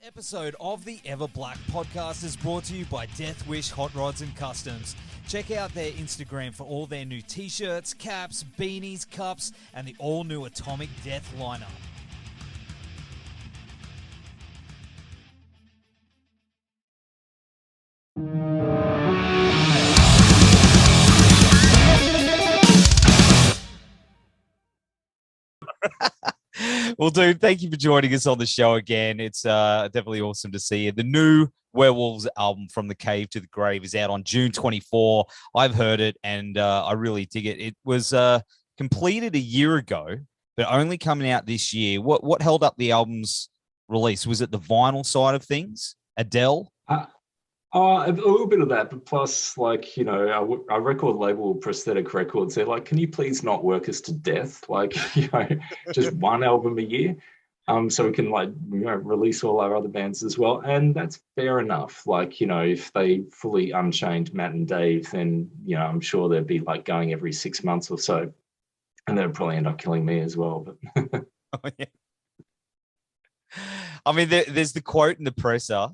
Episode of the Everblack Podcast is brought to you by Deathwish, Hotrods and Kustoms. Check out their Instagram for all their new t-shirts, caps, beanies, cups, and the all-new Atomic Death lineup. Well, dude, thank you for joining us on the show again. It's definitely awesome to see you. The new Werewolves album, From the Cave to the Grave, is out on June 24. I've heard it, and I really dig it. It was completed a year ago, but only coming out this year. What held up the album's release? Was it the vinyl side of things? Adele? A little bit of that, but plus, like, you know, our record label, Prosthetic Records, they're like, can you please not work us to death? Like, you know, just one album a year, so we can, like, you know, release all our other bands as well. And that's fair enough. Like, you know, if they fully unchained Matt and Dave, then, you know, I'm sure they'd be like going every 6 months or so, and they'd probably end up killing me as well. But Oh, yeah. I mean, there's the quote in the presser.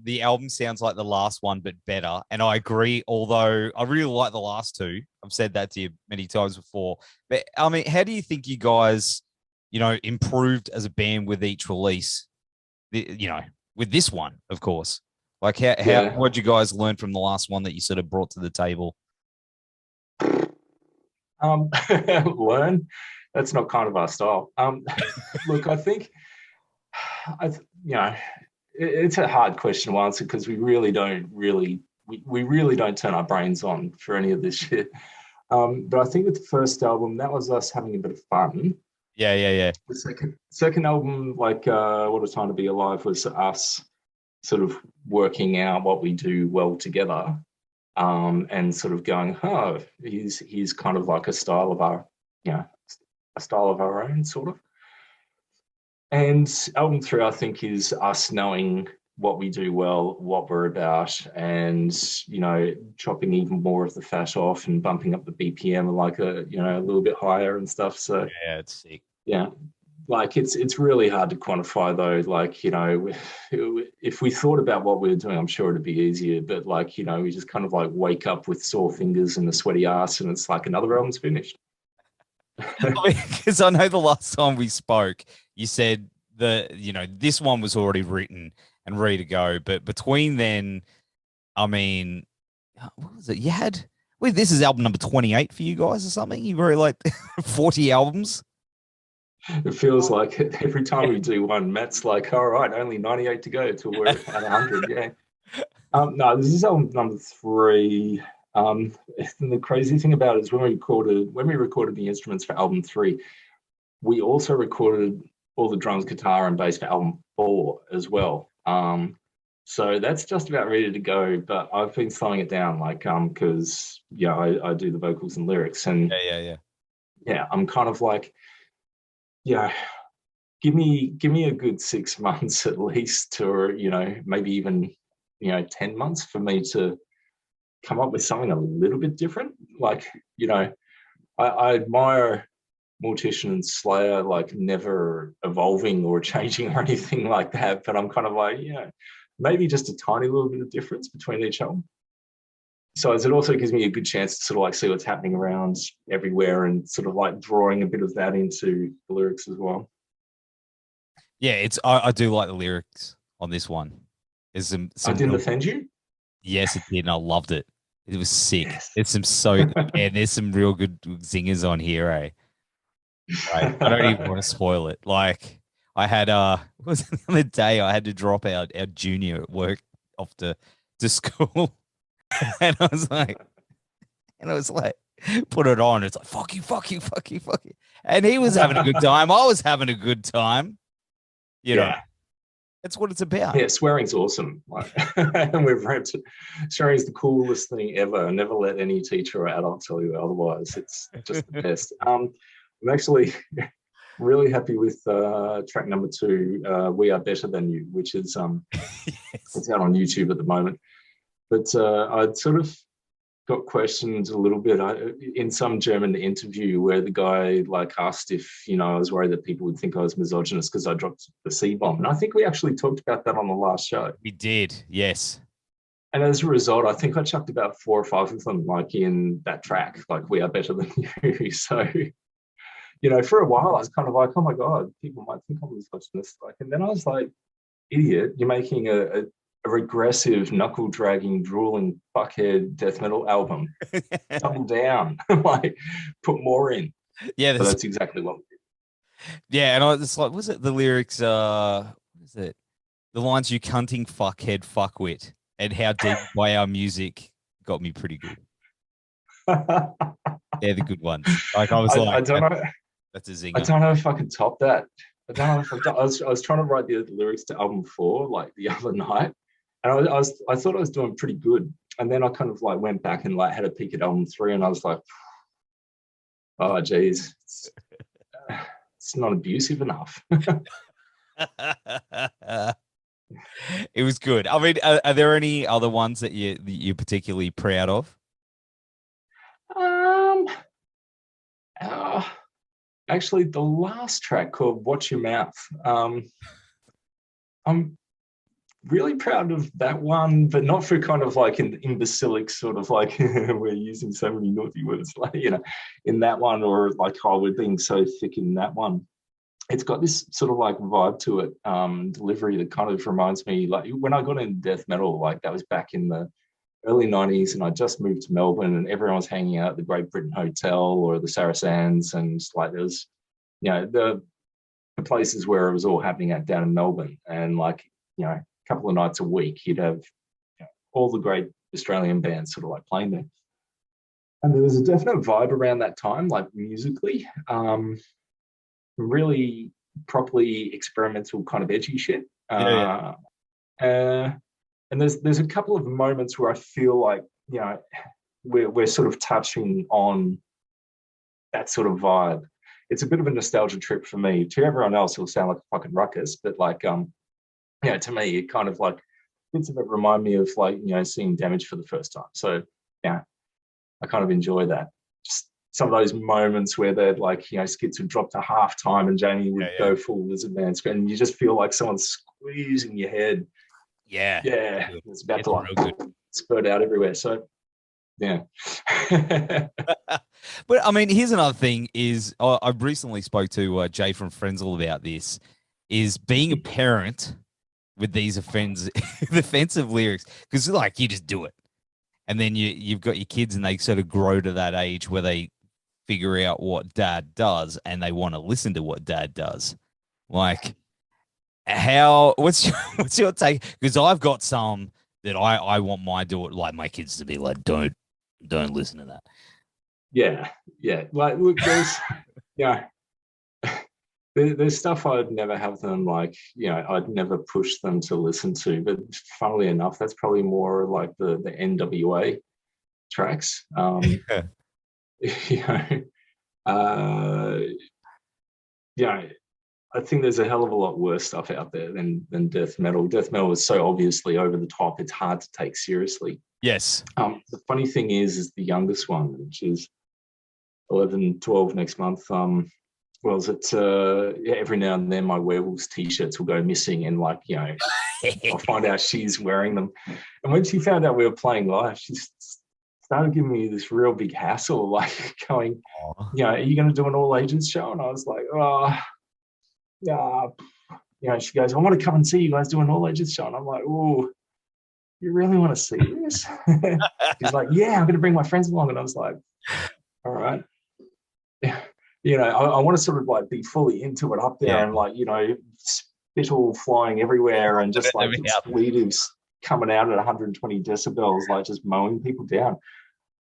The album sounds like the last one, but better. And I agree, although I really like the last two. I've said that to you many times before. But, I mean, how do you think you guys, you know, improved as a band with each release? You know, with this one, of course. Like, what did you guys learn from the last one that you sort of brought to the table? Learn? That's not kind of our style. Look, I think, you know, it's a hard question to answer because we really don't turn our brains on for any of this shit. But I think with the first album, that was us having a bit of fun. Yeah. The second album, like What a Time to Be Alive, was us sort of working out what we do well together, and sort of going, oh, he's kind of like a style of our, you know, a style of our own, sort of. And album 3, I think, is us knowing what we do well, what we're about, and, you know, chopping even more of the fat off and bumping up the BPM like a little bit higher and stuff. So yeah, it's sick. Yeah, like it's really hard to quantify though. Like, you know, if we thought about what we were doing, I'm sure it'd be easier. But, like, you know, we just kind of like wake up with sore fingers and a sweaty ass, and it's like another album's finished. Because I know the last time we spoke, you said this one was already written and ready to go. But between then, I mean, what was it? This is album number 28 for you guys or something? You were like 40 albums? It feels like it. Every time we do one, Matt's like, all right, only 98 to go till we're at 100. Yeah. No, this is album number 3. And the crazy thing about it is when we recorded the instruments for album 3, we also recorded all the drums, guitar, and bass for album 4 as well. So that's just about ready to go, but I've been slowing it down, like, because I do the vocals and lyrics, and yeah, I'm kind of like, give me a good 6 months at least, or, you know, maybe even, 10 months for me to come up with something a little bit different. Like, you know, I admire Mortician and Slayer, like, never evolving or changing or anything like that, but I'm kind of like, maybe just a tiny little bit of difference between each album. So as it also gives me a good chance to sort of like see what's happening around everywhere and sort of like drawing a bit of that into the lyrics as well. Yeah, I do like the lyrics on this one. There's some I didn't offend you? Yes, it did, and I loved it. It was sick. Yes. There's some real good zingers on here, eh? Right. I don't even want to spoil it. Like, I had was the other day I had to drop our junior at work off to school. And I was like, put it on. It's like, fuck you. And he was having a good time. I was having a good time. You know, that's what it's about. Yeah, swearing's awesome. Like, and we've repped it. Swearing's the coolest thing ever. Never let any teacher or adult tell you otherwise. It's just the best. I'm actually really happy with track number 2, We Are Better Than You, which is Yes. It's out on YouTube at the moment. But I'd sort of got questioned a little bit in some German interview where the guy like asked if, I was worried that people would think I was misogynist because I dropped the C-bomb. And I think we actually talked about that on the last show. We did, yes. And as a result, I think I chucked about 4 or 5 of them like in that track, like We Are Better Than You. So, for a while I was kind of like, oh my God, people might think I'm misogynist. Like, and then I was like, idiot, you're making a regressive, knuckle-dragging, drooling, fuckhead death metal album. Double down. Like, put more in. Yeah, so that's exactly what we did. Yeah, and I was like, was it the lyrics, what is it? The lines, you cunting fuckhead fuckwit, and how deep by our music got me pretty good. They're the good ones. Like, I was I don't know. That's a zinger. I don't know if I can top that. I don't know if I was trying to write the lyrics to album 4 like the other night, and I thought I was doing pretty good, and then I kind of like went back and like had a peek at album 3, and I was like, oh geez, it's not abusive enough. It was good. I mean, are there any other ones that you're particularly proud of? Actually, the last track called Watch Your Mouth. I'm really proud of that one, but not for kind of like an imbecilic sort of like we're using so many naughty words, like, in that one, or like, oh, we're being so thick in that one. It's got this sort of like vibe to it, delivery that kind of reminds me, like when I got into death metal, like that was back in the early 90s, and I just moved to Melbourne, and everyone was hanging out at the Great Britain Hotel or the Saracens, and like there was, the places where it was all happening at down in Melbourne, and like, a couple of nights a week, you'd have all the great Australian bands sort of like playing there. And there was a definite vibe around that time, like musically, really properly experimental kind of edgy shit. And there's a couple of moments where I feel like, we're sort of touching on that sort of vibe. It's a bit of a nostalgia trip for me. To everyone else, it'll sound like a fucking ruckus, but like, to me, it kind of like bits of it remind me of like, seeing Damage for the first time. So yeah, I kind of enjoy that. Just some of those moments where they'd like, skits would drop to halftime and Jamie would go full Lizard Man screen, and you just feel like someone's squeezing your head. Yeah, it's about to like spurt out everywhere. So yeah. But I mean, here's another thing is I recently spoke to Jay from Frenzal about this, is being a parent with these offensive lyrics, because like you just do it, and then you've got your kids and they sort of grow to that age where they figure out what dad does and they want to listen to what dad does. Like, what's your take? Because I've got some that I want my daughter, like my kids, to be like, don't listen to that. Yeah. Like, look, there's there's stuff I'd never have them like, I'd never push them to listen to. But funnily enough, that's probably more like the NWA tracks. I think there's a hell of a lot worse stuff out there than death metal. Death metal is so obviously over the top; it's hard to take seriously. Yes. The funny thing is the youngest one, which is 11, 12 next month. Well, it's every now and then my Werewolves t-shirts will go missing, and like, I'll find out she's wearing them. And when she found out we were playing live, she started giving me this real big hassle, like going, are you going to do an all ages show? And I was like, oh, yeah. She goes, I want to come and see you guys do an all ages show. And I'm like, oh, you really want to see this? She's like, yeah, I'm going to bring my friends along. And I was like, all right. I want to sort of like be fully into it up there, and like, spittle flying everywhere and just like expletives coming out at 120 decibels, like just mowing people down.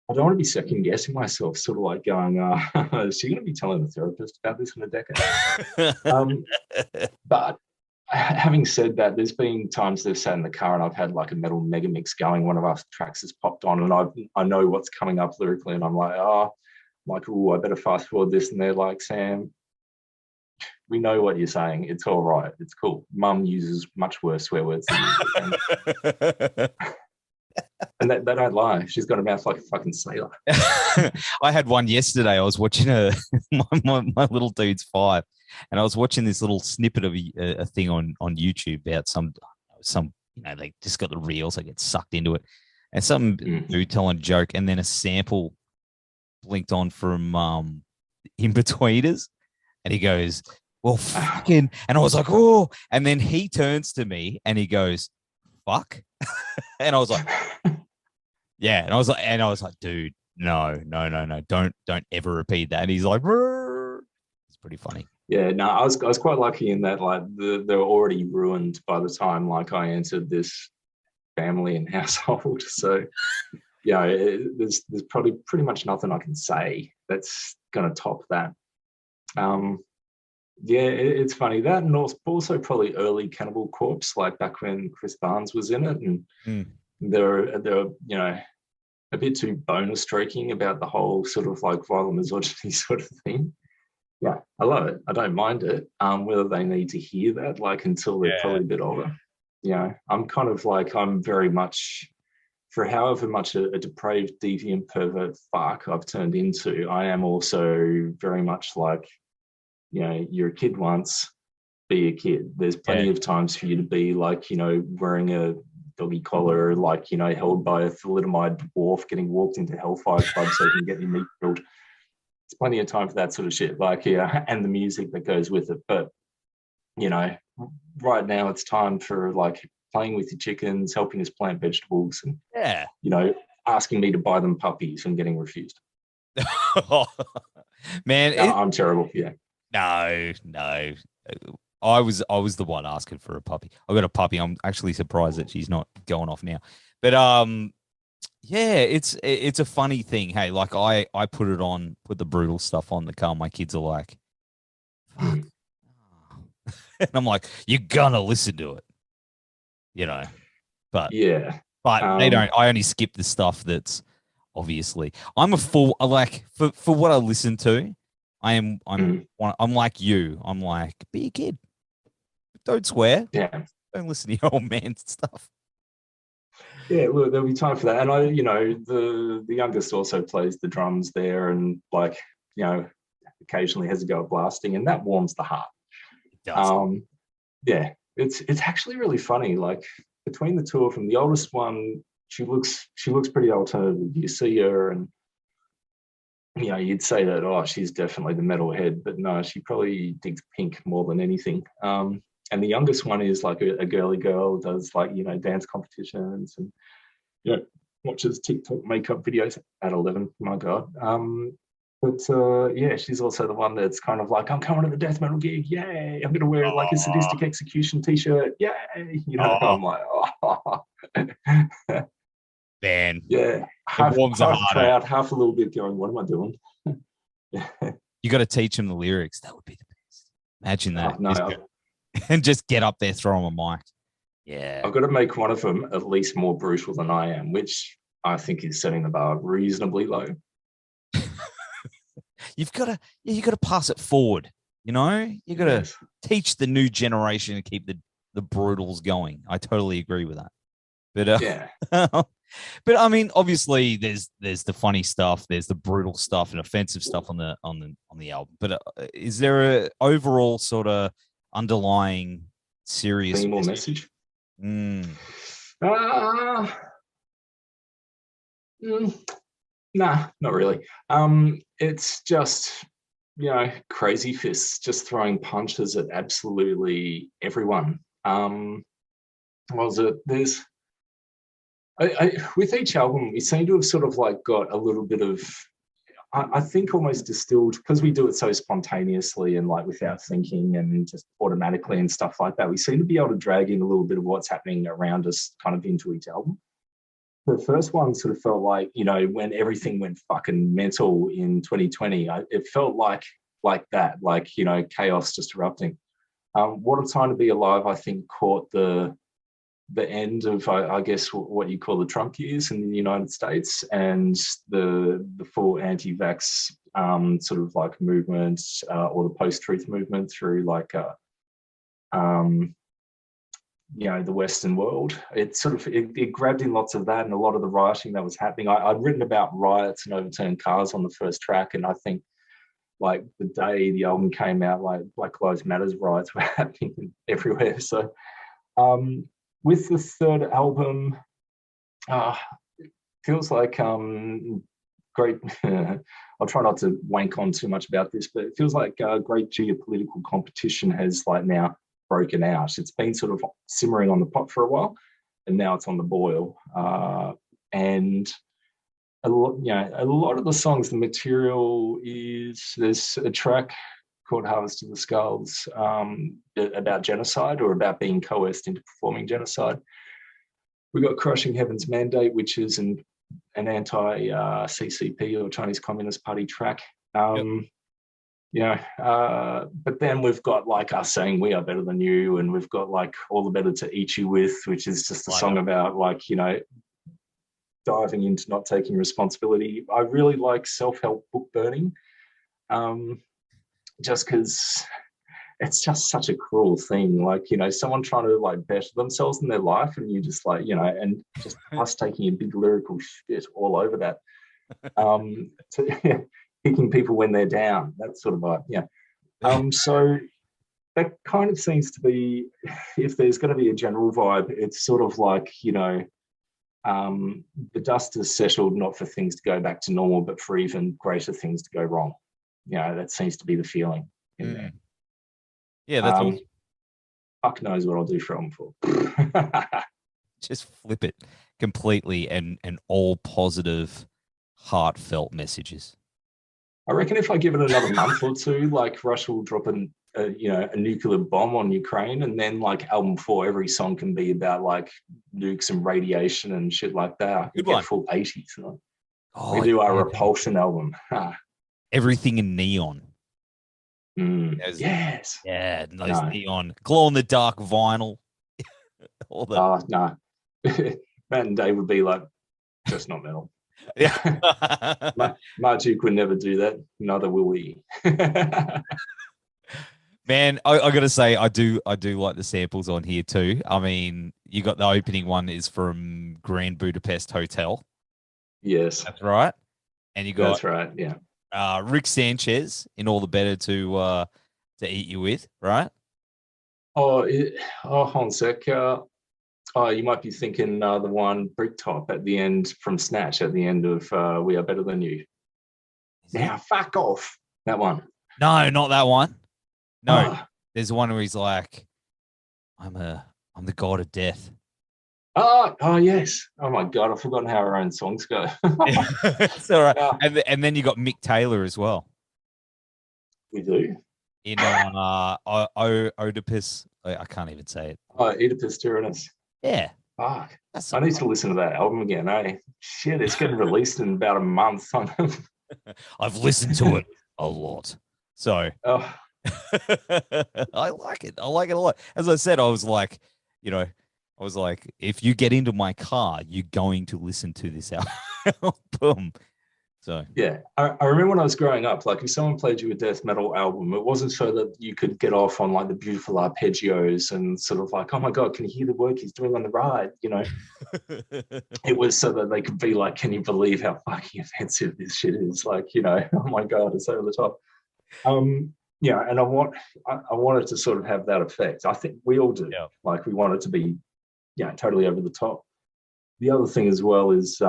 I don't want to be second guessing myself, sort of like going, is she going to be telling the therapist about this in a decade? But having said that, there's been times they've sat in the car and I've had like a metal mega mix going. One of our tracks has popped on and I know what's coming up lyrically, and I'm like, I better fast forward this. And they're like, Sam, we know what you're saying. It's all right. It's cool. Mum uses much worse swear words than you. And they don't lie. She's got a mouth like a fucking sailor. I had one yesterday. I was watching my little dude's 5, and I was watching this little snippet of a thing on YouTube about some they just got the reels. I get sucked into it, and some dude telling a joke, and then a sample blinked on from In-Betweeners, and he goes, "Well, fucking," and I was like, "Oh," and then he turns to me and he goes, "Fuck," and I was like. Yeah, and I was like, dude, no, don't ever repeat that. And he's like, "Rrr." It's pretty funny. Yeah, no, I was quite lucky in that like they were already ruined by the time like I entered this family and household. So yeah, there's probably pretty much nothing I can say that's gonna top that. Yeah, it's funny that, and also probably early Cannibal Corpse, like back when Chris Barnes was in it, and they're a bit too bonus stroking about the whole sort of like violent misogyny sort of thing. Yeah, I love it. I don't mind it. Whether they need to hear that like until they're probably a bit older. I'm kind of like, I'm very much, for however much a depraved, deviant, pervert fuck I've turned into, I am also very much like, you're a kid once, be a kid. There's plenty of times for you to be like, wearing a doggy collar, like, held by a thalidomide dwarf, getting walked into Hellfire Club so you can get your meat grilled. There's plenty of time for that sort of shit, like, and the music that goes with it. But, right now it's time for like playing with your chickens, helping us plant vegetables, and, asking me to buy them puppies and getting refused. Man, I'm terrible. Yeah. No. I was the one asking for a puppy. I got a puppy. I'm actually surprised that she's not going off now. But it's a funny thing. Hey, like I put the brutal stuff on the car. My kids are like, fuck. And I'm like, you're gonna listen to it. But they don't. I only skip the stuff that's obviously. I'm a fool. Like for what I listen to, I'm like you. I'm like, be a kid. Don't swear. Yeah. Don't listen to your old man stuff. Yeah, look, there'll be time for that. And the youngest also plays the drums there, and like, occasionally has a go at blasting, and that warms the heart. It does. Yeah, it's actually really funny. Like between the two of them, the oldest one, she looks pretty alternative. You see her, and you'd say that, she's definitely the metalhead, but no, she probably digs pink more than anything. And the youngest one is like a girly girl, does like, dance competitions and, watches TikTok makeup videos at 11. My God. But she's also the one that's kind of like, I'm coming to the death metal gig. Yay. I'm going to wear like a Sadistic Execution t-shirt. Yay. I'm like, oh. Man. Yeah. Half proud, half a little bit going, what am I doing? You got to teach them the lyrics. That would be the best. Imagine that. No, and just get up there, throw them a mic. Yeah. I've got to make one of them at least more brutal than I am, which I think is setting the bar reasonably low. You've got to pass it forward. You got to teach the new generation to keep the brutals going. I totally agree with that. But but I mean, obviously, there's the funny stuff, there's the brutal stuff and offensive stuff on the album. But is there a overall sort of underlying serious theme or message? Mm. Nah, not really. It's just, crazy fists just throwing punches at absolutely everyone. There's with each album, we seem to have sort of like got a little bit of, I think, almost distilled, because we do it so spontaneously and like without thinking and just automatically and stuff like that. We seem to be able to drag in a little bit of what's happening around us kind of into each album. The first one sort of felt like, when everything went fucking mental in 2020, it felt like that, like, chaos just erupting. What a Time to Be Alive, I think, caught the end of, I guess, what you call the Trump years in the United States, and the full anti-vax sort of like movement, or the post-truth movement through like the Western world. It sort of it grabbed in lots of that and a lot of the rioting that was happening. I'd written about riots and overturned cars on the first track, and I think like the day the album came out, like Black Lives Matters riots were happening everywhere. So with the third album, it feels like great. I'll try not to wank on too much about this, but it feels like great geopolitical competition has like now broken out. It's been sort of simmering on the pot for a while, and now it's on the boil. And a lot of the songs, the material is, there's a track called Harvest of the Skulls about genocide or about being coerced into performing genocide. We got Crushing Heaven's Mandate, which is an anti-CCP or Chinese Communist Party track. But then we've got like us saying we are better than you, and we've got like All the Better to Eat You With, which is just a song about like, diving into not taking responsibility. I really like self-help book burning, just because it's just such a cruel thing. Like, someone trying to like better themselves in their life, and you just like, and just us taking a big lyrical shit all over that. Picking people when they're down, that sort of vibe. So that kind of seems to be, if there's going to be a general vibe, it's sort of like, the dust has settled, not for things to go back to normal, but for even greater things to go wrong. That seems to be the feeling in there. Yeah, that's awesome. Fuck knows what I'll do for album 4. Just flip it completely and all positive, heartfelt messages. I reckon if I give it another month or two, like Russia will drop a nuclear bomb on Ukraine, and then like album 4, every song can be about like nukes and radiation and shit like that. You get full 80s. We do our Repulsion album. Everything in neon. Yes. Yeah, those neon glow in the dark vinyl. All that. No. Matt and Dave would be like, just not metal. Yeah. Marjuk would never do that. Neither will we. Man, I gotta say, I do like the samples on here too. I mean, you got the opening one is from Grand Budapest Hotel. Yes, that's right. And you got that's right. Yeah. Rick Sanchez in All the Better to Eat You With, right? Hold on a sec. You might be thinking the one Bricktop at the end from Snatch at the end of We Are Better Than You. Now, fuck off. That one. No, not that one. No, there's one where he's like, I'm the god of death. Oh yes. Oh my God, I've forgotten how our own songs go. It's all right. And then you got Mick Taylor as well. We do. In Oedipus. I can't even say it. Oedipus Tyrannus. Yeah. Fuck. I need to listen to that album again, eh? Shit, it's getting released in about a month. I've listened to it a lot. So I like it. I like it a lot. As I said, I was like, if you get into my car, you're going to listen to this album. So yeah, I remember when I was growing up, like if someone played you a death metal album, it wasn't so that you could get off on like the beautiful arpeggios and sort of like, oh my God, can you hear the work he's doing on the ride? It was so that they could be like, can you believe how fucking offensive this shit is? Like, oh my God, it's over the top. And I wanted to sort of have that effect. I think we all do. Yeah. Like we want it to be, totally over the top. The other thing as well is,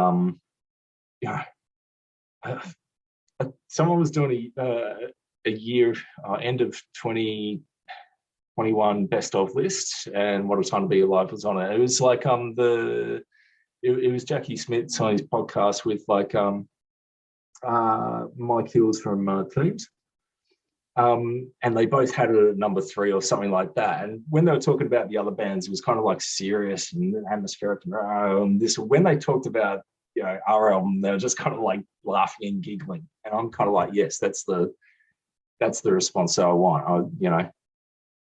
someone was doing a year end of 2021 best of list, and What a Time to Be Alive was on it. It was like it was Jackie Smith's on his podcast with like Mike Hills from Tombs. And they both had it at number 3 or something like that. And when they were talking about the other bands, it was kind of like serious and atmospheric and this. When they talked about our album, they were just kind of like laughing and giggling. And I'm kind of like, yes, that's the response that I want.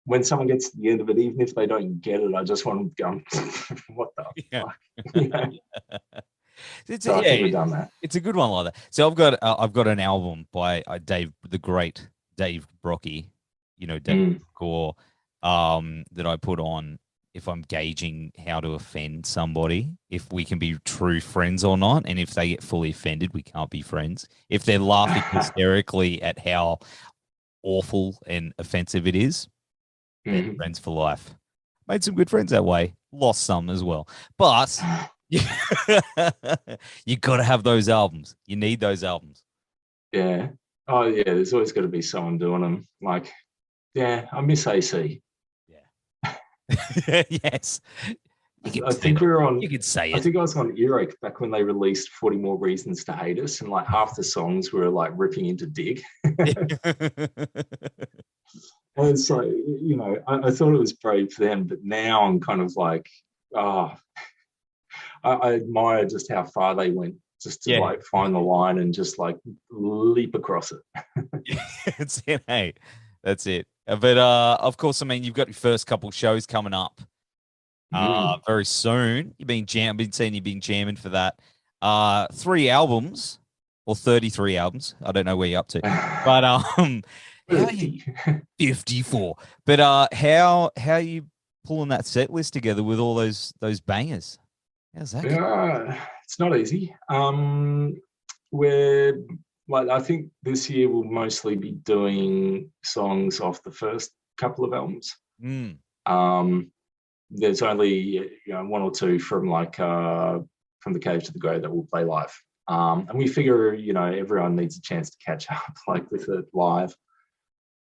When someone gets to the end of it, even if they don't get it, I just want them to go, what the fuck? So I think we've done that. It's a good one like that. So I've got an album by the great Dave Brocky, Dave Gore, that I put on if I'm gauging how to offend somebody, if we can be true friends or not. And if they get fully offended, we can't be friends. If they're laughing hysterically at how awful and offensive it is, they're friends for life. Made some good friends that way. Lost some as well. But you got to have those albums. You need those albums. Yeah. Oh, yeah. There's always got to be someone doing them. Like, yeah, I miss AC. Yeah. Yes. I think we were on. You could say I it. think I was on Earache back when they released 40 More Reasons to Hate Us, and like half the songs were like ripping into Dig. And it's like, you know, I thought it was brave then, but now I'm kind of like, oh, I admire just how far they went just to like find the line and just like leap across it. That's it, hey. That's it. But of course, I mean, you've got your first couple shows coming up very soon. I've been seeing you being jamming for that. 3 albums or 33 albums. I don't know where you're up to. But 50. 54. But how are you pulling that set list together with all those bangers? How's that? It's not easy. We're like, I think this year we'll mostly be doing songs off the first couple of albums. There's only 1 or 2 from like from the Cave to the Grave that we'll play live. And we figure, everyone needs a chance to catch up like with it live.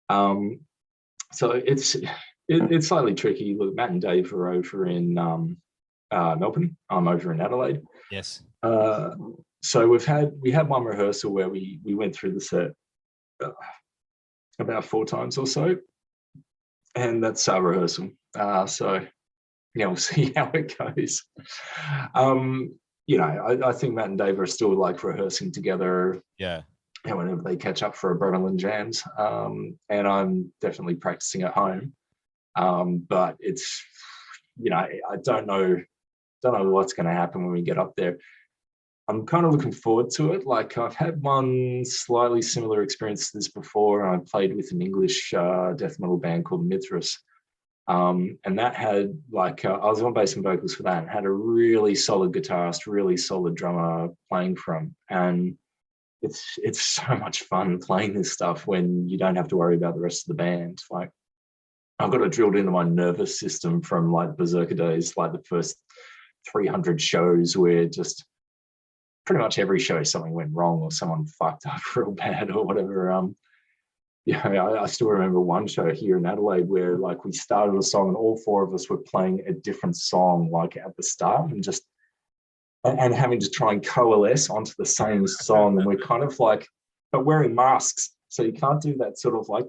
So it's slightly tricky. Look, Matt and Dave are over in Melbourne. I'm over in Adelaide. Yes. So we had one rehearsal where we went through the set about 4 times or so, and that's our rehearsal. So yeah, we'll see how it goes. I think Matt and Dave are still like rehearsing together. Yeah. And whenever they catch up for adrenaline jams, and I'm definitely practicing at home. But it's, I don't know what's going to happen when we get up there. I'm kind of looking forward to it. Like, I've had one slightly similar experience to this before. I played with an English death metal band called Mithras. And that had like, I was on bass and vocals for that, and had a really solid guitarist, really solid drummer playing from. And it's so much fun playing this stuff when you don't have to worry about the rest of the band. Like, I've got it drilled into my nervous system from like Berserker days, like the first 300 shows where just pretty much every show something went wrong or someone fucked up real bad or whatever. I still remember one show here in Adelaide where like we started a song and all 4 of us were playing a different song like at the start, and having to try and coalesce onto the same song. And we're kind of like, but wearing masks, so you can't do that sort of like,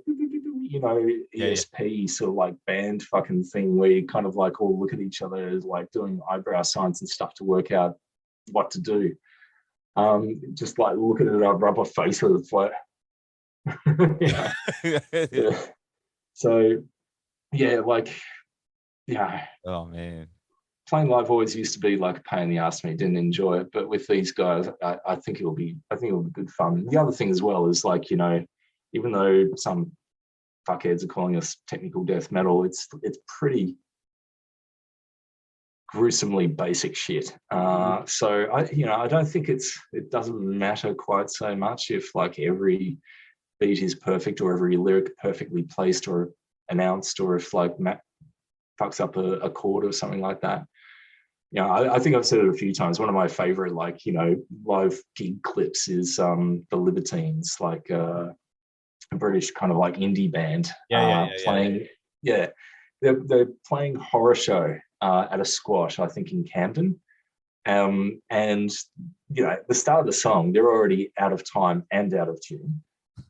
ESP sort of like band fucking thing where you kind of like all look at each other as like doing eyebrow signs and stuff to work out what to do. Just like looking at our rubber faces, like, yeah. So, yeah, like, yeah. Oh man. Playing live always used to be like a pain in the ass for me. Didn't enjoy it, but with these guys, I think it'll be good fun. The other thing as well is like, even though some fuckheads are calling us technical death metal, it's pretty gruesomely basic shit. So I don't think it doesn't matter quite so much if like every beat is perfect or every lyric perfectly placed or announced, or if like Matt fucks up a chord or something like that. I think I've said it a few times. One of my favorite, like, live gig clips is the Libertines, like a British kind of like indie band playing. Yeah, they're playing Horror Show at a squash, I think in Camden. And the start of the song, they're already out of time and out of tune.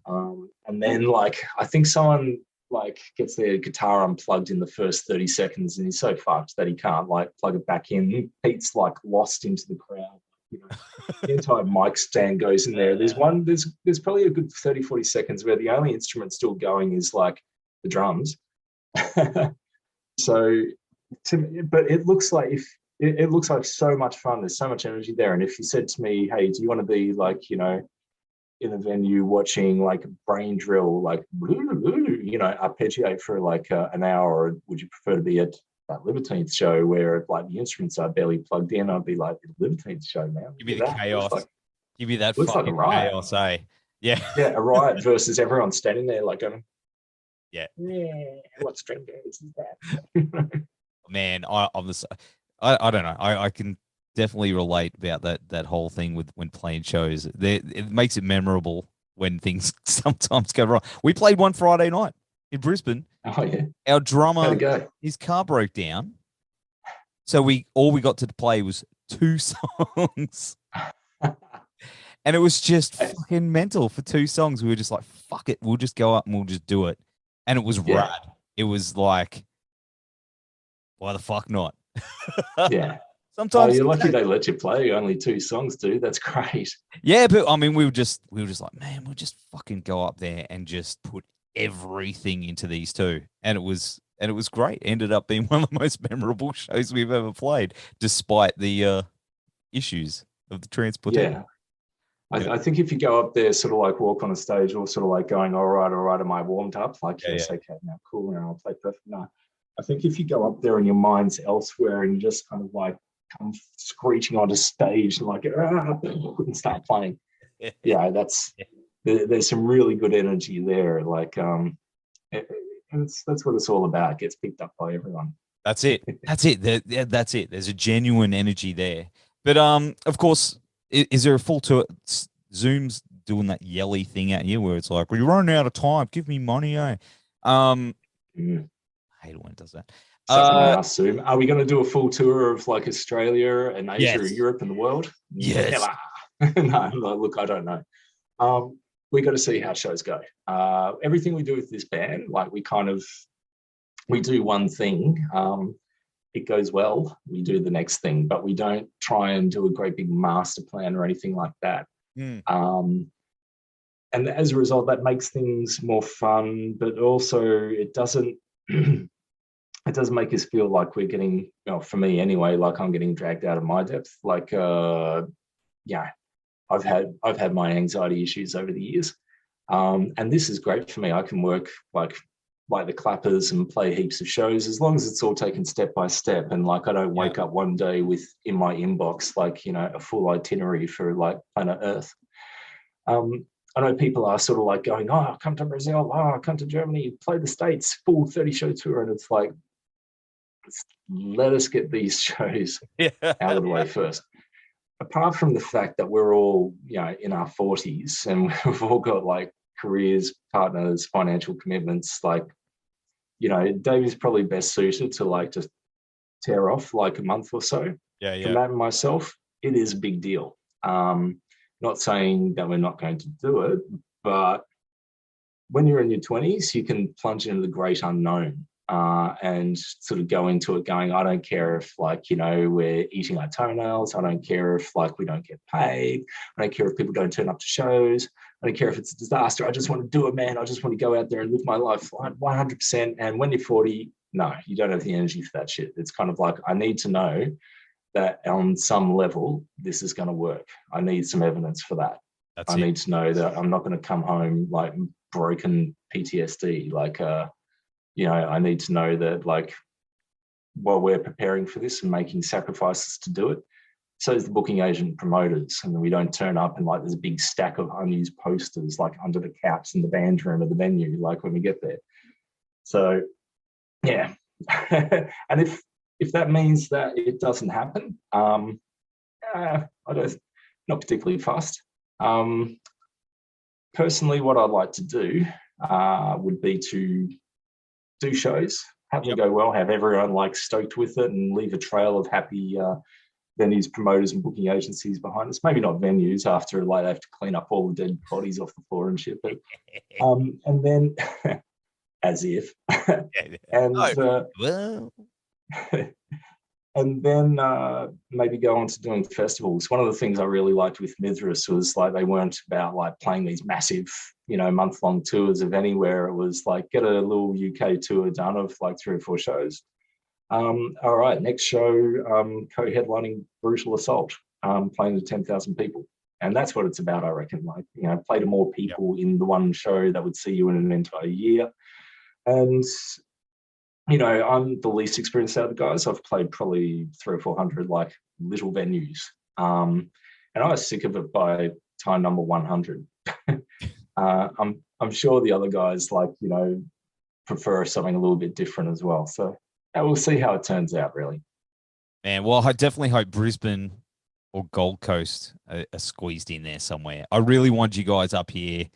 And then like, I think someone like gets their guitar unplugged in the first 30 seconds and he's so fucked that he can't like plug it back in. Pete's like lost into the crowd. The entire mic stand goes in there. There's probably a good 30, 40 seconds where the only instrument still going is like the drums. So but it looks like it looks like so much fun. There's so much energy there. And if you said to me, hey, do you want to be like, in a venue watching like brain drill, like, arpeggiate for like an hour, or would you prefer to be at that Libertines show where like the instruments are barely plugged in. I'd be like, the Libertines show, man. Give me the chaos. Give me that looks like a fucking riot. chaos, eh? Yeah. Yeah, a riot versus everyone standing there like going, yeah, what string games is that? Man, I'm the I don't know. I can definitely relate about that whole thing with when playing shows. It makes it memorable when things sometimes go wrong. We played one Friday night in Brisbane. Oh yeah. Our drummer, how'd it go? his car broke down. So we got to play was 2 songs. And it was just fucking mental for 2 songs. We were just like, fuck it. We'll just go up and we'll just do it. And it was rad. It was like, why the fuck not? Yeah. Sometimes you're lucky they let you play only 2 songs, dude. That's great. Yeah, but I mean, we were just like, man, we'll just fucking go up there and just put everything into these 2. And it was great. Ended up being one of the most memorable shows we've ever played, despite the issues of the transportation. Yeah. I think if you go up there, sort of like walk on a stage, or sort of like going, all right, am I warmed up? Like, yes, okay, now cool, now I'll play perfect. No, I think if you go up there and your mind's elsewhere and you just kind of like come screeching onto stage and like, and start playing. Yeah, there's some really good energy there. Like, and that's what it's all about. It gets picked up by everyone. That's it. That's it. That's it. There's a genuine energy there. But of course, is there a full tour? Zoom's doing that yelly thing at you where it's like, "We're running out of time. Give me money, eh?" I hate it when it does that. Zoom. Are we going to do a full tour of like Australia and Asia, or Europe, and the world? Yes. No, look, I don't know. We got to see how shows go. Everything we do with this band, like we do one thing. It goes well, we do the next thing, but we don't try and do a great big master plan or anything like that. And as a result, that makes things more fun, but also it doesn't make us feel like we're getting, for me anyway, like I'm getting dragged out of my depth. Like, I've had my anxiety issues over the years. And this is great for me. I can work like the clappers and play heaps of shows as long as it's all taken step by step. And like, I don't wake up one day with in my inbox, like, a full itinerary for like planet Earth. I know people are sort of like going, oh, come to Brazil, oh, come to Germany, play the States, full 30 show tour. And it's like, let us get these shows out of the way first. Apart from the fact that we're all, in our 40s and we've all got like careers, partners, financial commitments, like, Dave is probably best suited to like just tear off like a month or so. For Matt and myself, it is a big deal. Not saying that we're not going to do it, but when you're in your 20s, you can plunge into the great unknown and sort of go into it going, I don't care if like, we're eating our toenails. I don't care if like we don't get paid. I don't care if people don't turn up to shows. I don't care if it's a disaster. I just want to do it, man. I just want to go out there and live my life 100%. And when you're 40, no, you don't have the energy for that shit. It's kind of like, I need to know that on some level, this is going to work. I need some evidence for that. I need to know that I'm not going to come home like broken PTSD. Like, I need to know that like while we're preparing for this and making sacrifices to do it, so is the booking agent promoters. And we don't turn up and like there's a big stack of unused posters like under the couch in the band room of the venue, like when we get there. So yeah. And if that means that it doesn't happen, I don't, not particularly fussed. Personally, what I'd like to do would be to do shows, have them go well, have everyone like stoked with it, and leave a trail of happy venues, promoters, and booking agencies behind us. Maybe not venues after like they have to clean up all the dead bodies off the floor and shit, but and then as if and well. And then maybe go on to doing festivals. One of the things I really liked with Mithras was like they weren't about like playing these massive, month-long tours of anywhere. It was like get a little UK tour done of like 3 or 4 shows. All right, next show, co-headlining Brutal Assault, playing to 10,000 people. And that's what it's about, I reckon. Like, play to more people in the one show that would see you in an entire year. And you know, I'm the least experienced out of the guys. I've played probably 300 or 400 like little venues. And I was sick of it by time number 100. I'm sure the other guys, like, you know, prefer something a little bit different as well. So we'll see how it turns out, really. Man, well, I definitely hope Brisbane or Gold Coast are squeezed in there somewhere. I really want you guys up here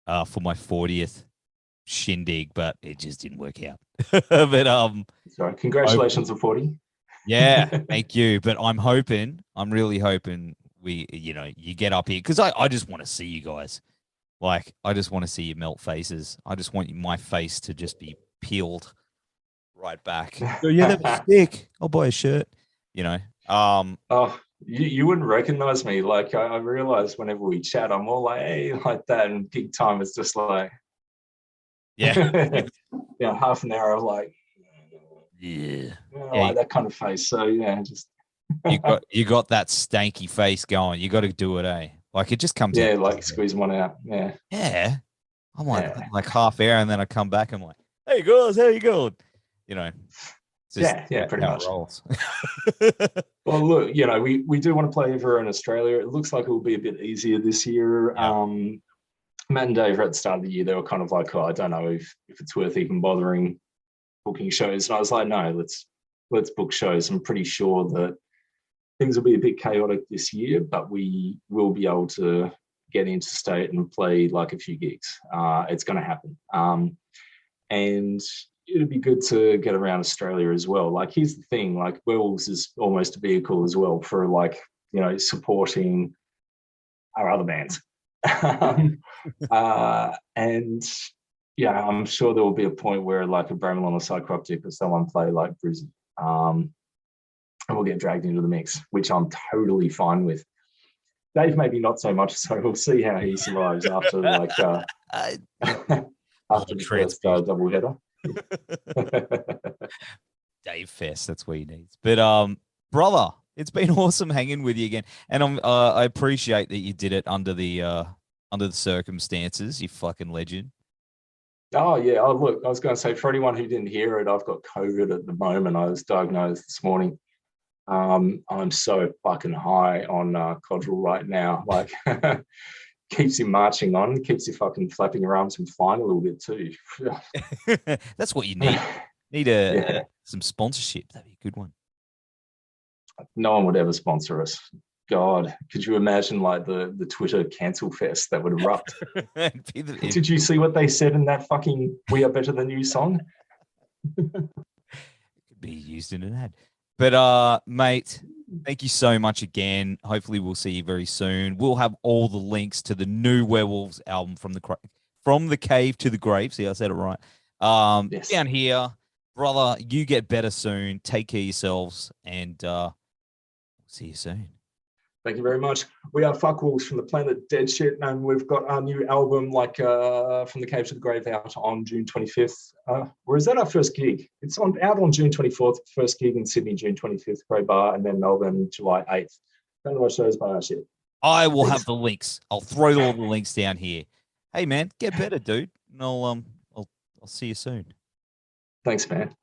for my 40th shindig, but it just didn't work out. But sorry, congratulations on 40. Yeah, thank you. But I'm really hoping you get up here because I just want to see you guys. Like, I just want to see you melt faces. I just want my face to just be peeled right back. So, yeah, that's sick. I'll buy a shirt. You know. Oh, you wouldn't recognize me. Like, I realize whenever we chat, I'm all like, hey, like that. And gig time is just like, yeah, yeah, half an hour of like, yeah, like that kind of face. So yeah, just you got that stanky face going. You got to do it, eh? Like it just comes out. Yeah, like squeeze one out. Yeah. Yeah. I'm like half hour, and then I come back. I'm like, hey guys, how you going? You know. Yeah, pretty much. Rolls. Well, look, you know, we do want to play over in Australia. It looks like it will be a bit easier this year. Yeah. Matt and Dave at the start of the year, they were kind of like, oh, I don't know if it's worth even bothering booking shows. And I was like, no, let's book shows. I'm pretty sure that things will be a bit chaotic this year, but we will be able to get into state and play like a few gigs. It's going to happen. And it'd be good to get around Australia as well. Like, here's the thing, like Werewolves is almost a vehicle as well for, like, you know, supporting our other bands. And yeah, I'm sure there will be a point where like a Bramelon or Psychroptic or someone play like Brizzy. And we'll get dragged into the mix, which I'm totally fine with. Dave maybe not so much, so we'll see how he survives after like after the first double header. Dave Fest, that's what he needs. But brother, it's been awesome hanging with you again, and I appreciate that you did it under the circumstances. You fucking legend. Oh yeah, look, I was going to say, for anyone who didn't hear it, I've got COVID at the moment. I was diagnosed this morning. I'm so fucking high on Codral right now. Like, keeps you marching on, keeps you fucking flapping your arms and flying a little bit too. That's what you need. Some sponsorship. That'd be a good one. No one would ever sponsor us. God, could you imagine like the Twitter cancel fest that would erupt? Did you see what they said in that fucking "We Are Better Than You" song? It could be used in an ad. But mate, thank you so much again. Hopefully we'll see you very soon. We'll have all the links to the new Werewolves album, From the Cave to the Grave. See, I said it right. Yes. Down here, brother, you get better soon. Take care of yourselves, and see you soon. Thank you very much. We are Fuckwolves from the Planet Dead Shit, and we've got our new album, like From the Cave to the Grave, out on June 25th. Or is that our first gig? It's out on June 24th, first gig in Sydney, June 25th, Crow Bar, and then Melbourne, July 8th. Don't know what shows by our shit. I will have the links. I'll throw all the links down here. Hey, man, get better, dude. And I'll see you soon. Thanks, man.